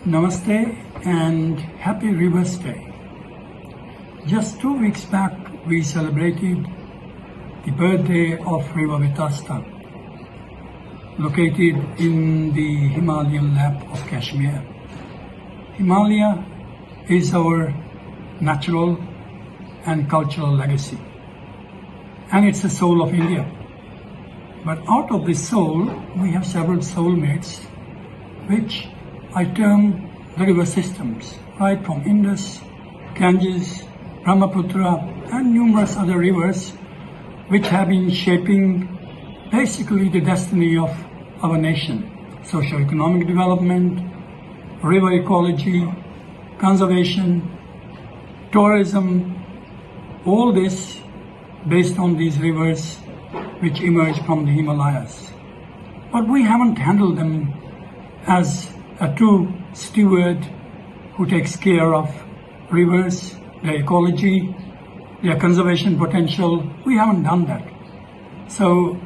Namaste and happy Rivers Day. Just 2 weeks back, we celebrated the birthday of River Vitasta, located in the Himalayan lap of Kashmir. Himalaya is our natural and cultural legacy, and it's the soul of India. But out of this soul, we have several soulmates, which I term the river systems, right from Indus, Ganges, Brahmaputra, and numerous other rivers, which have been shaping basically the destiny of our nation. Socio-economic development, river ecology, conservation, tourism, all this based on these rivers which emerge from the Himalayas. But we haven't handled them as a true steward who takes care of rivers, their ecology, their conservation potential. We haven't done that. So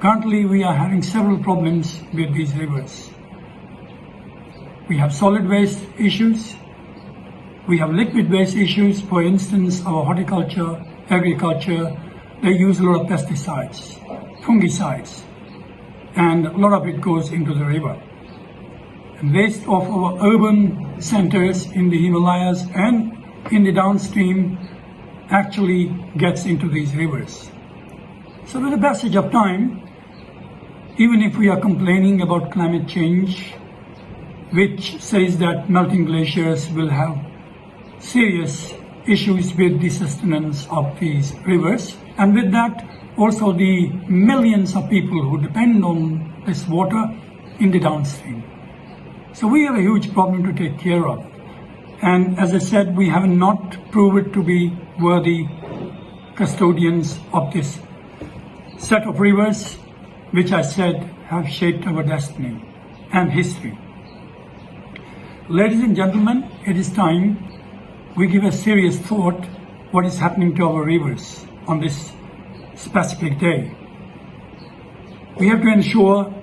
currently we are having several problems with these rivers. We have solid waste issues. We have liquid waste issues. For instance, our horticulture, agriculture, they use a lot of pesticides, fungicides, and a lot of it goes into the river. And waste of our urban centers in the Himalayas and in the downstream actually gets into these rivers. So with the passage of time, even if we are complaining about climate change, which says that melting glaciers will have serious issues with the sustenance of these rivers, and with that also the millions of people who depend on this water in the downstream. So we have a huge problem to take care of. And as I said, we have not proved to be worthy custodians of this set of rivers, which I said have shaped our destiny and history. Ladies and gentlemen, it is time we give a serious thought what is happening to our rivers on this specific day. We have to ensure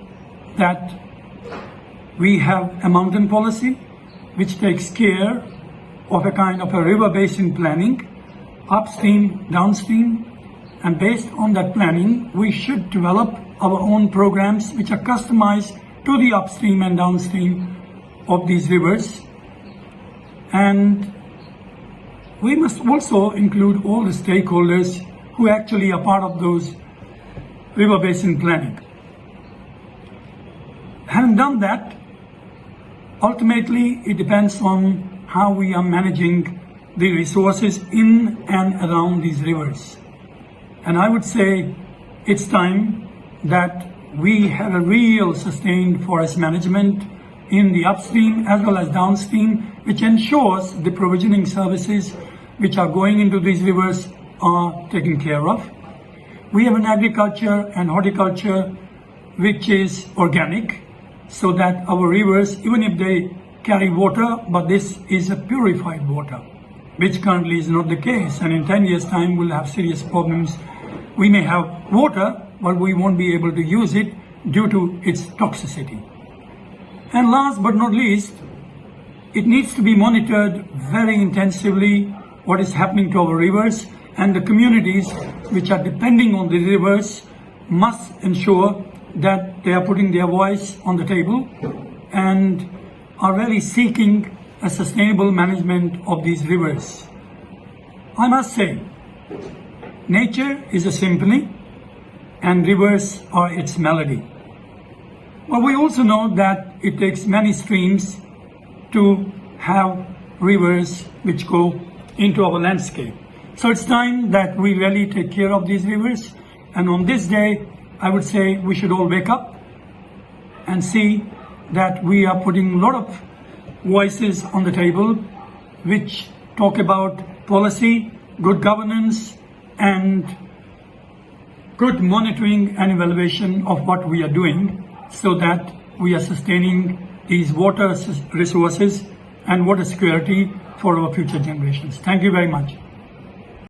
that we have a mountain policy which takes care of a kind of a river basin planning, upstream, downstream, and based on that planning, we should develop our own programs which are customized to the upstream and downstream of these rivers. And we must also include all the stakeholders who actually are part of those river basin planning. Having done that, ultimately, it depends on how we are managing the resources in and around these rivers. And I would say it's time that we have a real sustained forest management in the upstream as well as downstream, which ensures the provisioning services which are going into these rivers are taken care of. We have an agriculture and horticulture which is organic, so that our rivers, even if they carry water, but this is a purified water, which currently is not the case. And in 10 years' time, we'll have serious problems. We may have water, but we won't be able to use it due to its toxicity. And last but not least, it needs to be monitored very intensively what is happening to our rivers, and the communities which are depending on the rivers must ensure that they are putting their voice on the table and are really seeking a sustainable management of these rivers. I must say, nature is a symphony and rivers are its melody. But we also know that it takes many streams to have rivers which go into our landscape. So it's time that we really take care of these rivers, and on this day, I would say we should all wake up and see that we are putting a lot of voices on the table which talk about policy, good governance, and good monitoring and evaluation of what we are doing so that we are sustaining these water resources and water security for our future generations. Thank you very much.